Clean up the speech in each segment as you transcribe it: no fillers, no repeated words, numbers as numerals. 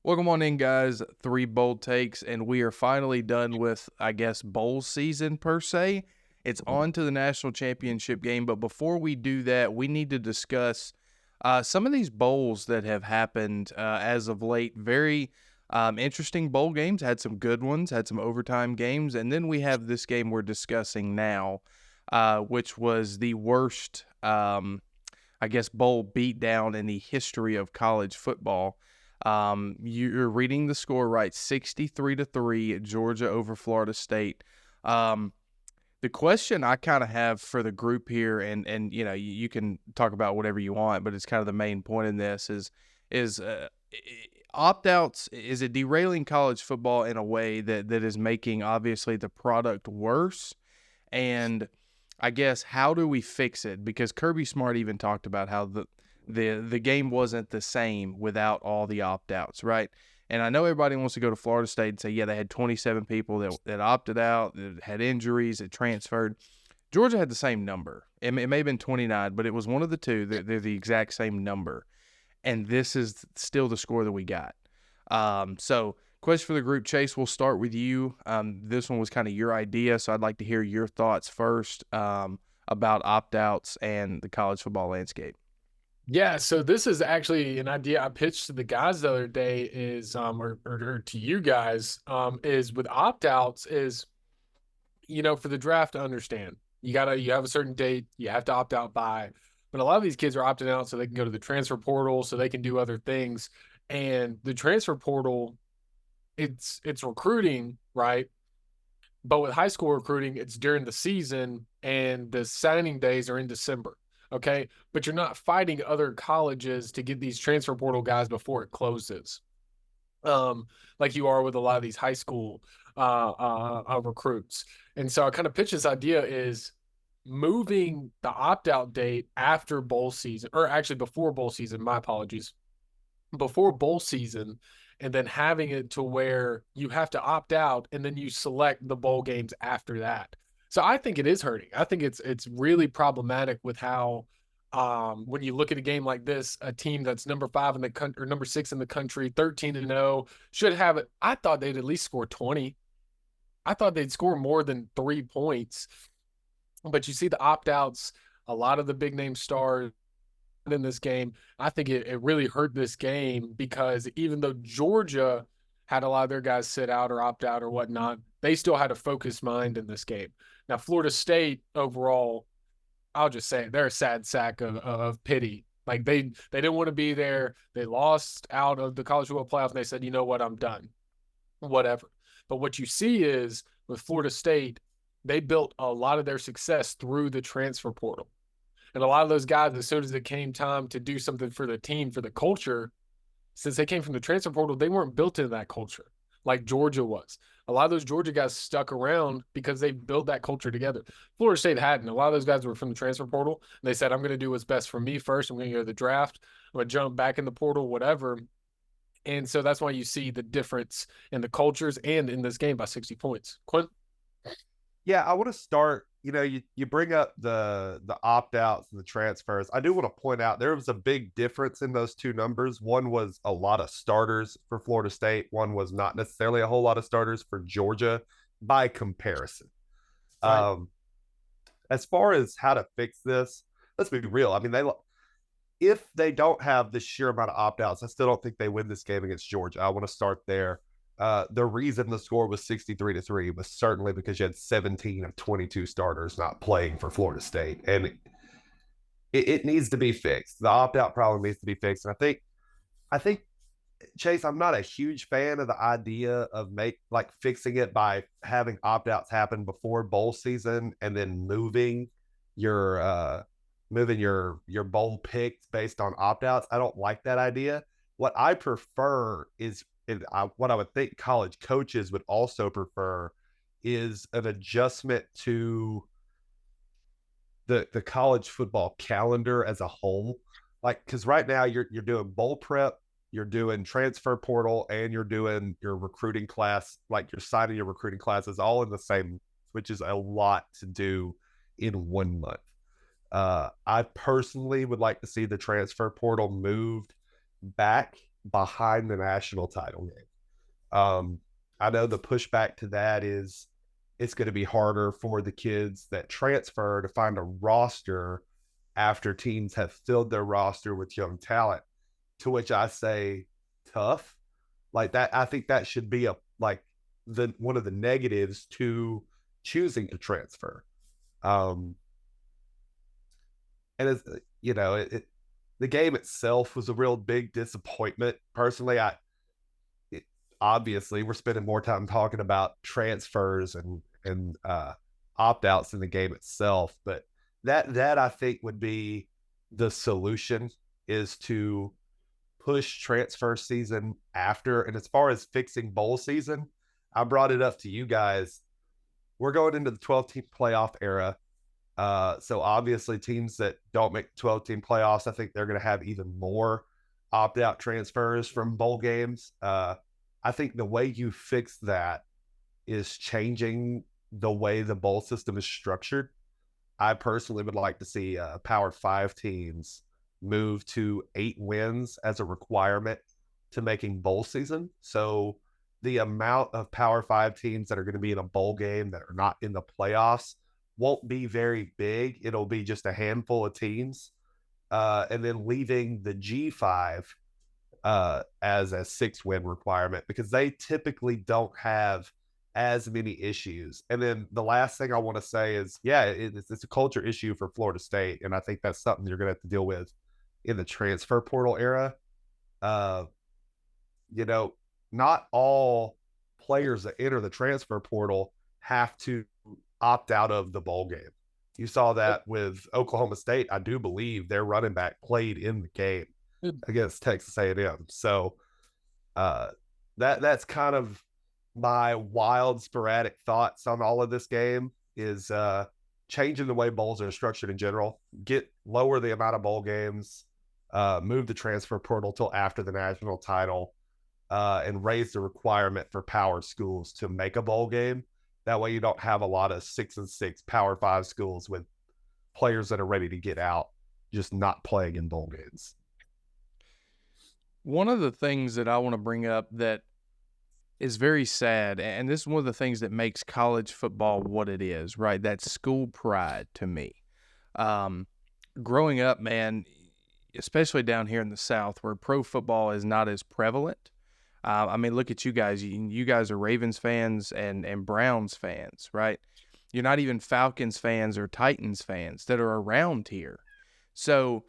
Welcome on in, guys. Three bold takes, and we are finally done with, I guess, bowl season per se. It's on to the national championship game, but before we do that, we need to discuss some of these bowls that have happened as of late. Very interesting bowl games. Had some good ones, had some overtime games, and then we have this game we're discussing now, which was the worst, I guess, bowl beatdown in the history of college football. You're reading the score right, 63-3, Georgia over Florida State. Um, the question I kind of have for the group here, and you can talk about whatever you want, but it's kind of the main point in this is opt outs. Is it derailing college football in a way that is making obviously the product worse? And I guess how do we fix it? Because Kirby Smart even talked about how the game wasn't the same without all the opt outs, right? And I know everybody wants to go to Florida State and say, yeah, they had 27 people that opted out, that had injuries, that transferred. Georgia had the same number. It may have been 29, but it was one of the two. They're the exact same number. And this is still the score that we got. So, question for the group, Chase, we'll start with you. This one was kind of your idea, so I'd like to hear your thoughts first about opt outs and the college football landscape. Yeah, so this is actually an idea I pitched to the guys the other day is or to you guys is with opt-outs is for the draft to understand. You have a certain date, you have to opt out by. But a lot of these kids are opting out so they can go to the transfer portal, so they can do other things. And the transfer portal, it's recruiting, right? But with high school recruiting, it's during the season and the signing days are in December. Okay. But you're not fighting other colleges to get these transfer portal guys before it closes. Like you are with a lot of these high school recruits. And so I kind of pitch this idea is moving the opt out date after bowl season, or actually before bowl season. My apologies, before bowl season, and then having it to where you have to opt out and then you select the bowl games after that. So I think it is hurting. I think it's really problematic with how when you look at a game like this, a team that's number 5 in the country or number 6 in the country, 13-0, should have it. I thought they'd at least score 20. I thought they'd score more than 3 points. But you see the opt outs, a lot of the big name stars in this game. I think it really hurt this game because even though Georgia had a lot of their guys sit out or opt out or whatnot, they still had a focused mind in this game. Now, Florida State overall, I'll just say it, they're a sad sack of pity. Like they didn't want to be there. They lost out of the college football playoff and they said, you know what, I'm done. Whatever. But what you see is with Florida State, they built a lot of their success through the transfer portal. And a lot of those guys, as soon as it came time to do something for the team, for the culture, since they came from the transfer portal, they weren't built into that culture like Georgia was. A lot of those Georgia guys stuck around because they built that culture together. Florida State hadn't. A lot of those guys were from the transfer portal. And they said, I'm going to do what's best for me first. I'm going to go to the draft. I'm going to jump back in the portal, whatever. And so that's why you see the difference in the cultures and in this game by 60 points. Quinn? Yeah, I want to start. You bring up the opt outs and the transfers. I do want to point out there was a big difference in those two numbers. One was a lot of starters for Florida State. One was not necessarily a whole lot of starters for Georgia by comparison. Right. Um, as far as how to fix this, let's be real. I mean, they if they don't have the sheer amount of opt outs, I still don't think they win this game against Georgia. I want to start there. The reason the score was 63-3 was certainly because you had 17 of 22 starters not playing for Florida State. And it needs to be fixed. The opt out problem needs to be fixed. And I think, Chase, I'm not a huge fan of the idea of fixing it by having opt outs happen before bowl season and then your your bowl picks based on opt outs. I don't like that idea. What I prefer is what I would think college coaches would also prefer is an adjustment to the college football calendar as a whole. Like, because right now you're doing bowl prep, you're doing transfer portal, and you're doing your recruiting class, like you're signing your recruiting classes all in the same, which is a lot to do in 1 month. I personally would like to see the transfer portal moved back behind the national title game. I know the pushback to that is it's going to be harder for the kids that transfer to find a roster after teams have filled their roster with young talent. To which I say, tough. Like that, I think that should be the one of the negatives to choosing to transfer. Um, and it's the game itself was a real big disappointment. Personally, obviously we're spending more time talking about transfers and opt outs in the game itself, but that I think would be the solution, is to push transfer season after. And as far as fixing bowl season, I brought it up to you guys. We're going into the 12-team playoff era. So obviously teams that don't make 12-team playoffs, I think they're going to have even more opt-out transfers from bowl games. I think the way you fix that is changing the way the bowl system is structured. I personally would like to see Power 5 teams move to 8 wins as a requirement to making bowl season. So the amount of Power 5 teams that are going to be in a bowl game that are not in the playoffs won't be very big. It'll be just a handful of teams. And then leaving the G5 as a 6-win requirement, because they typically don't have as many issues. And then the last thing I want to say is, yeah, it's a culture issue for Florida State. And I think that's something you're going to have to deal with in the transfer portal era. Uh, not all players that enter the transfer portal have to opt out of the bowl game. You saw that with Oklahoma State. I do believe their running back played in the game against Texas A&M. So that's kind of my wild, sporadic thoughts on all of this game, is changing the way bowls are structured in general. Lower the amount of bowl games, move the transfer portal till after the national title, and raise the requirement for power schools to make a bowl game. That way you don't have a lot of 6-6 Power 5 schools with players that are ready to get out just not playing in bowl games. One of the things that I want to bring up that is very sad, and this is one of the things that makes college football what it is, right? That's school pride to me. Growing up, man, especially down here in the South where pro football is not as prevalent. I mean, look at you guys. You guys are Ravens fans and Browns fans, right? You're not even Falcons fans or Titans fans that are around here. So,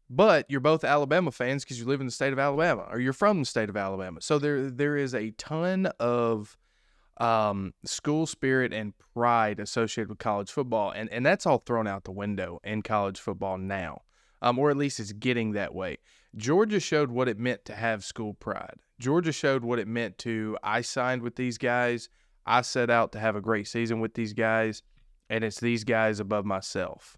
but you're both Alabama fans because you live in the state of Alabama, or you're from the state of Alabama. So there is a ton of school spirit and pride associated with college football, and that's all thrown out the window in college football now, or at least it's getting that way. Georgia showed what it meant to have school pride. Georgia showed what it meant to, I signed with these guys, I set out to have a great season with these guys, and it's these guys above myself.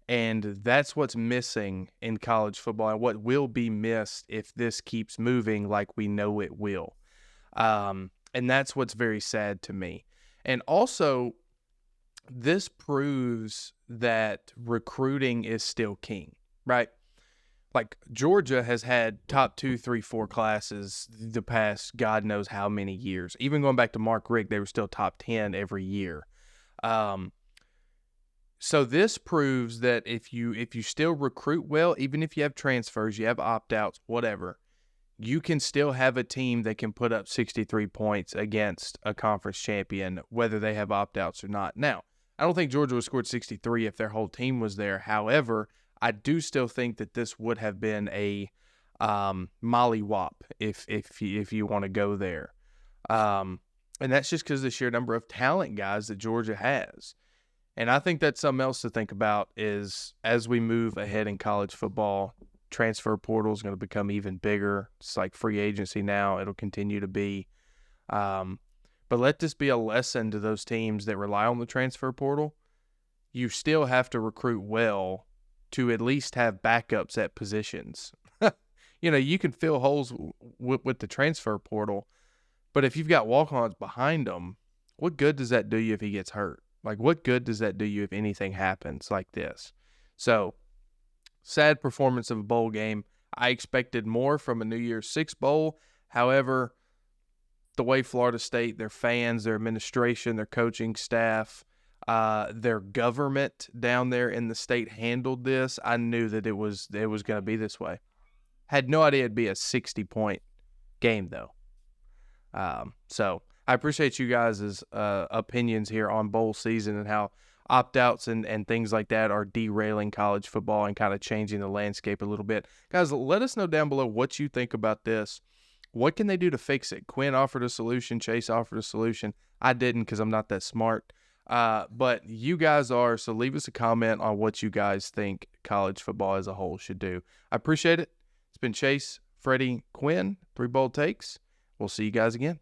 And that's what's missing in college football, and what will be missed if this keeps moving like we know it will. And that's what's very sad to me. And also, this proves that recruiting is still king, right? Like, Georgia has had top 2, 3, 4 classes the past God knows how many years. Even going back to Mark Richt, they were still top 10 every year. So this proves that if you still recruit well, even if you have transfers, you have opt-outs, whatever, you can still have a team that can put up 63 points against a conference champion, whether they have opt-outs or not. Now, I don't think Georgia would have scored 63 if their whole team was there. However, I do still think that this would have been a mollywop if you want to go there. And that's just because of the sheer number of talent guys that Georgia has. And I think that's something else to think about is as we move ahead in college football, transfer portal is going to become even bigger. It's like free agency now. It'll continue to be. But let this be a lesson to those teams that rely on the transfer portal. You still have to recruit well to at least have backups at positions. You can fill holes with the transfer portal, but if you've got walk-ons behind them, what good does that do you if he gets hurt? Like, what good does that do you if anything happens like this? So, sad performance of a bowl game. I expected more from a New Year's Six Bowl. However, the way Florida State, their fans, their administration, their coaching staff, their government down there in the state handled this, I knew that it was going to be this way. Had no idea it'd be a 60-point game, though. So I appreciate you guys' opinions here on bowl season and how opt-outs and things like that are derailing college football and kind of changing the landscape a little bit. Guys, let us know down below what you think about this. What can they do to fix it? Quinn offered a solution. Chase offered a solution. I didn't because I'm not that smart. But you guys are, so leave us a comment on what you guys think college football as a whole should do. I appreciate it. It's been Chase, Freddie, Quinn, 3 Bold Takes. We'll see you guys again.